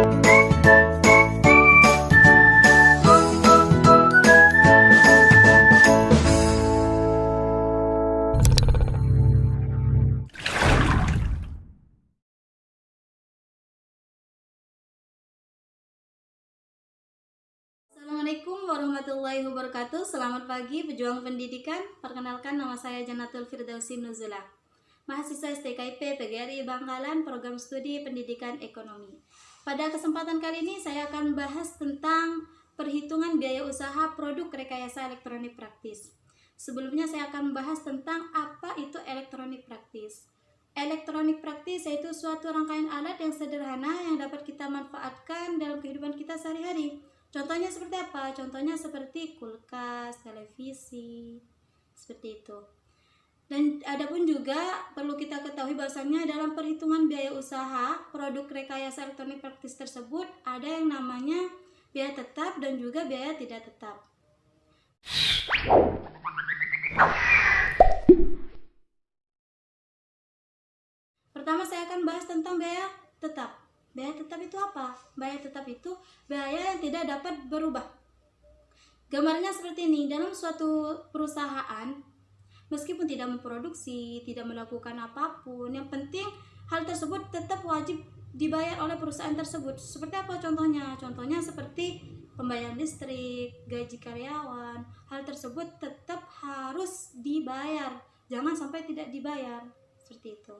Assalamualaikum warahmatullahi wabarakatuh. Selamat pagi pejuang pendidikan. Perkenalkan, nama saya Jannatul Firdausi Nuzula, mahasiswa STKIP PGRI Bangkalan, program studi pendidikan ekonomi. Pada kesempatan kali ini saya akan bahas tentang perhitungan biaya usaha produk rekayasa elektronik praktis. Sebelumnya saya akan bahas tentang apa itu elektronik praktis. Elektronik praktis yaitu suatu rangkaian alat yang sederhana yang dapat kita manfaatkan dalam kehidupan kita sehari-hari. Contohnya seperti apa? Contohnya seperti kulkas, televisi, seperti itu. Dan adapun juga perlu kita ketahui bahwasanya dalam perhitungan biaya usaha produk rekayasa elektronik praktis tersebut ada yang namanya biaya tetap dan juga biaya tidak tetap. Pertama saya akan bahas tentang biaya tetap. Biaya tetap itu apa? Biaya tetap itu biaya yang tidak dapat berubah. Gambarnya seperti ini. Dalam suatu perusahaan, meskipun tidak memproduksi, tidak melakukan apapun, yang penting hal tersebut tetap wajib dibayar oleh perusahaan tersebut. Seperti apa contohnya? Contohnya seperti pembayaran listrik, gaji karyawan. Hal tersebut tetap harus dibayar. Jangan sampai tidak dibayar. Seperti itu.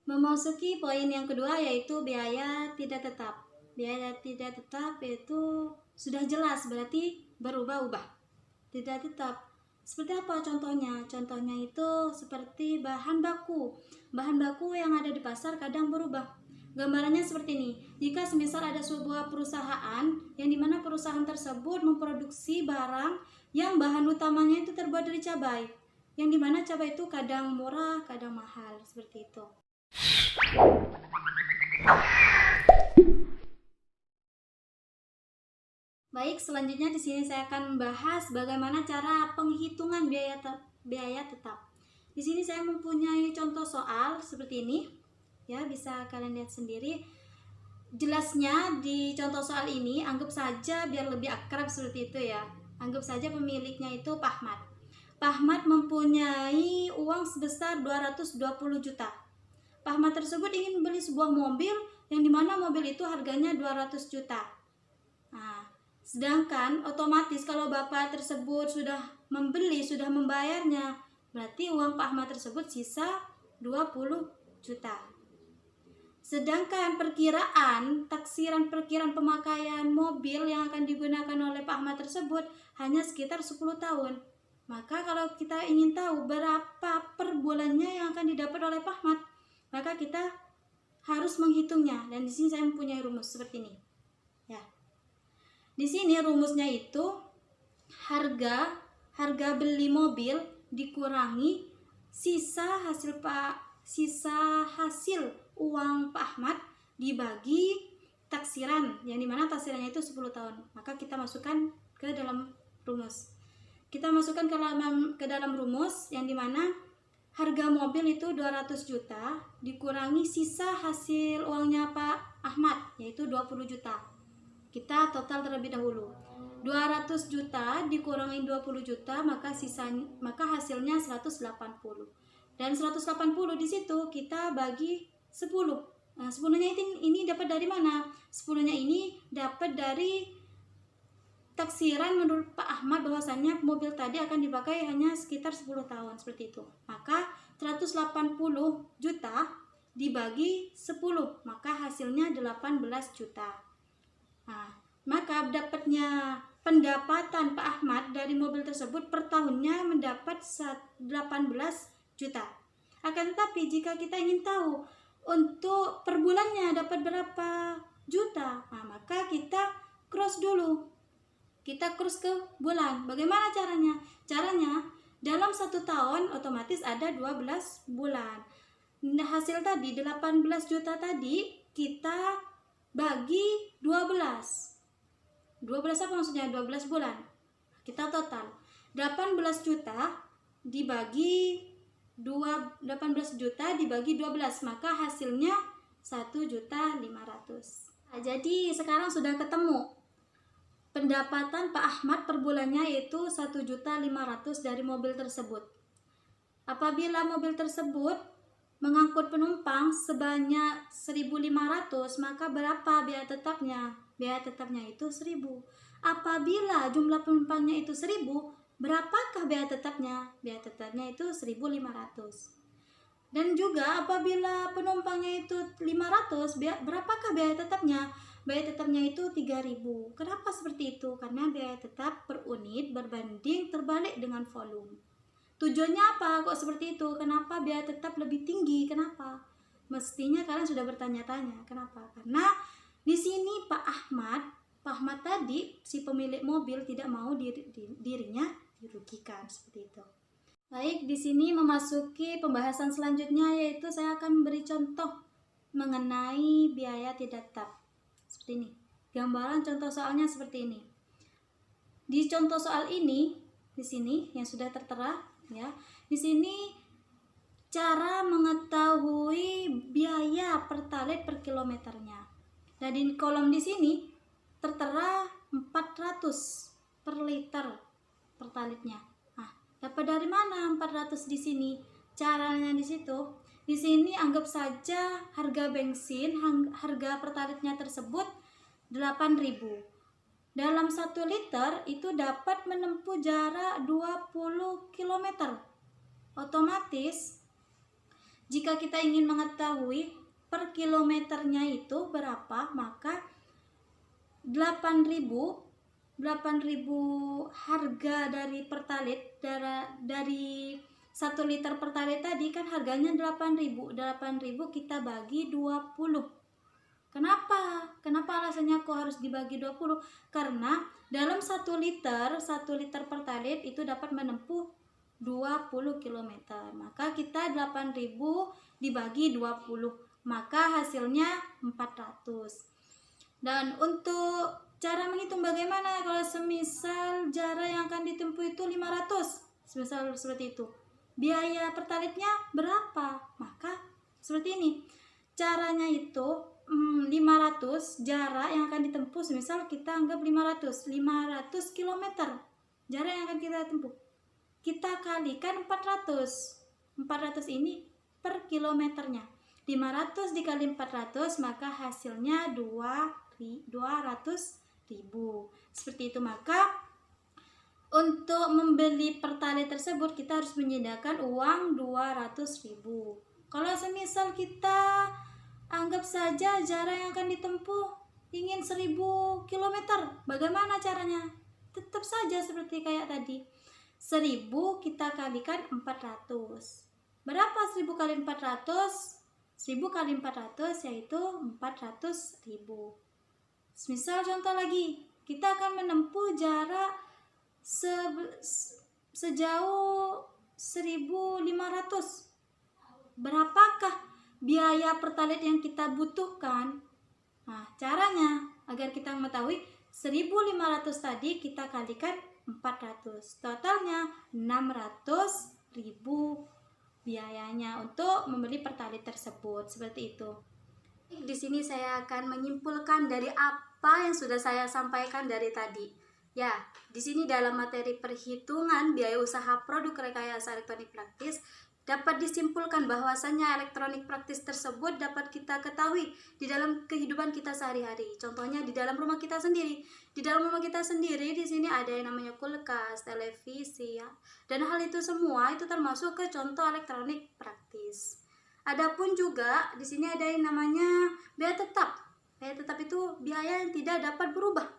Memasuki poin yang kedua, yaitu biaya tidak tetap. Biaya tidak tetap itu sudah jelas, berarti berubah-ubah. Tidak tetap seperti apa contohnya? Contohnya itu seperti bahan baku. Bahan baku yang ada di pasar kadang berubah. Gambarannya seperti ini. Jika semisal ada sebuah perusahaan yang dimana perusahaan tersebut memproduksi barang yang bahan utamanya itu terbuat dari cabai, yang dimana cabai itu kadang murah, kadang mahal, seperti itu. Baik, selanjutnya di sini saya akan membahas bagaimana cara penghitungan biaya tetap. Di sini saya mempunyai contoh soal seperti ini. Ya, bisa kalian lihat sendiri. Jelasnya di contoh soal ini, anggap saja biar lebih akrab seperti itu ya. Anggap saja pemiliknya itu Pak Ahmad. Pak Ahmad mempunyai uang sebesar 220 juta. Pak Ahmad tersebut ingin membeli sebuah mobil yang dimana mobil itu harganya 200 juta. Nah, sedangkan otomatis kalau Bapak tersebut sudah membeli, sudah membayarnya, berarti uang Pak Ahmad tersebut sisa 20 juta. Sedangkan taksiran perkiraan pemakaian mobil yang akan digunakan oleh Pak Ahmad tersebut hanya sekitar 10 tahun. Maka kalau kita ingin tahu berapa per bulannya yang akan didapat oleh Pak Ahmad, maka kita harus menghitungnya. Dan di sini saya mempunyai rumus seperti ini. Ya. Di sini rumusnya itu harga beli mobil dikurangi sisa hasil uang Pak Ahmad dibagi taksiran, yang dimana taksirannya itu 10 tahun. Maka kita masukkan ke dalam rumus. Kita masukkan ke dalam rumus yang dimana harga mobil itu 200 juta dikurangi sisa hasil uangnya Pak Ahmad, yaitu 20 juta. Kita total terlebih dahulu. 200 juta dikurangi 20 juta, maka hasilnya 180. Dan 180 di situ kita bagi 10. Nah, 10-nya ini dapat dari mana? 10-nya ini dapat dari taksiran menurut Pak Ahmad bahwasannya mobil tadi akan dipakai hanya sekitar 10 tahun, seperti itu. Maka 180 juta dibagi 10, maka hasilnya 18 juta. Nah, maka dapatnya pendapatan Pak Ahmad dari mobil tersebut per tahunnya mendapat 18 juta. Akan tetapi jika kita ingin tahu untuk per bulannya dapat berapa juta, nah, maka kita cross dulu. Kita cross ke bulan. Bagaimana caranya? Caranya dalam 1 tahun otomatis ada 12 bulan. Nah, hasil tadi 18 juta tadi kita bagi 12. 12 apa maksudnya? 12 bulan. Kita total 18 juta dibagi 12 18 juta dibagi 12, maka hasilnya 1.500.000. Nah, jadi sekarang sudah ketemu pendapatan Pak Ahmad per bulannya yaitu 1.500.000 dari mobil tersebut. Apabila mobil tersebut mengangkut penumpang sebanyak 1.500, maka berapa biaya tetapnya? Biaya tetapnya itu 1.000. Apabila jumlah penumpangnya itu 1.000, berapakah biaya tetapnya? Biaya tetapnya itu 1.500. Dan juga apabila penumpangnya itu 500, berapakah biaya tetapnya? Biaya tetapnya itu 3.000. Kenapa seperti itu? Karena biaya tetap per unit berbanding terbalik dengan volume. Tujuannya apa kok seperti itu? Kenapa biaya tetap lebih tinggi? Kenapa? Mestinya kalian sudah bertanya-tanya. Kenapa? Karena di sini Pak Ahmad tadi, si pemilik mobil tidak mau dirinya dirugikan seperti itu. Baik, di sini memasuki pembahasan selanjutnya, yaitu saya akan memberi contoh mengenai biaya tidak tetap. Seperti ini. Gambaran contoh soalnya seperti ini. Di contoh soal ini, di sini yang sudah tertera ya. Di sini cara mengetahui biaya pertalite per kilometernya. Nah, di kolom di sini tertera 400 per liter pertalite-nya. Dapat dari mana 400 di sini? Caranya di situ. Di sini anggap saja harga bensin, harga pertalite-nya tersebut 8.000. Dalam 1 liter itu dapat menempuh jarak 20 km. Otomatis jika kita ingin mengetahui per kilometernya itu berapa, maka 8.000 harga dari pertalite dari 1 liter pertalite tadi kan harganya 8.000 kita bagi 20. Kenapa alasannya kok harus dibagi 20? Karena dalam 1 liter pertalite itu dapat menempuh 20 km. Maka kita 8.000 dibagi 20, maka hasilnya 400. Dan untuk cara menghitung bagaimana kalau semisal jarak yang akan ditempuh itu 500, semisal seperti itu, biaya pertalite-nya berapa? Maka seperti ini caranya itu, 500 jarak yang akan ditempuh, semisal kita anggap 500 km jarak yang akan kita tempuh, kita kalikan 400 ini per kilometernya. 500 dikali 400, maka hasilnya 200.000. Seperti itu. Maka untuk membeli pertalite tersebut kita harus menyediakan uang 200.000. Kalau semisal kita anggap saja jarak yang akan ditempuh ingin 1.000 km, bagaimana caranya? Tetap saja seperti kayak tadi. 1.000 kita kalikan 400. Berapa 1.000 kali 400? 1.000 kali 400 yaitu 400.000. Misal contoh lagi, kita akan menempuh jarak sejauh 1.500. Berapakah biaya pertalite yang kita butuhkan? Nah, caranya agar kita mengetahui 1.500 tadi kita kalikan 400. Totalnya 600.000 biayanya untuk membeli pertalite tersebut. Seperti itu. Di sini saya akan menyimpulkan dari apa yang sudah saya sampaikan dari tadi. Ya, di sini dalam materi perhitungan biaya usaha produk rekayasa elektronik praktis dapat disimpulkan bahwasannya elektronik praktis tersebut dapat kita ketahui di dalam kehidupan kita sehari-hari. Contohnya di dalam rumah kita sendiri. Di dalam rumah kita sendiri di sini ada yang namanya kulkas, televisi, ya. Dan hal itu semua itu termasuk ke contoh elektronik praktis. Adapun juga di sini ada yang namanya biaya tetap. Biaya tetap itu biaya yang tidak dapat berubah.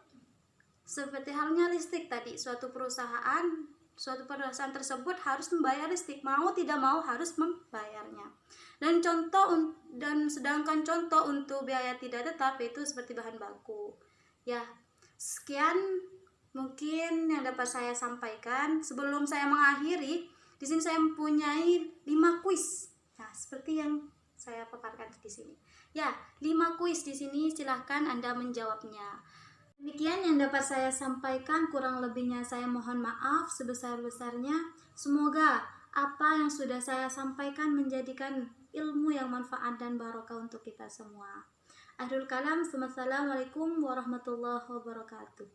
Seperti halnya listrik tadi, suatu perusahaan tersebut harus membayar listrik, mau tidak mau harus membayarnya. Dan sedangkan contoh untuk biaya tidak tetap itu seperti bahan baku. Ya, sekian mungkin yang dapat saya sampaikan. Sebelum saya mengakhiri, di sini saya mempunyai 5 kuis. Nah, seperti yang saya paparkan di sini. Ya, 5 kuis di sini, silahkan Anda menjawabnya. Demikian yang dapat saya sampaikan, kurang lebihnya saya mohon maaf sebesar-besarnya. Semoga apa yang sudah saya sampaikan menjadikan ilmu yang manfaat dan barokah untuk kita semua. Akhirul kalam, wassalamualaikum warahmatullahi wabarakatuh.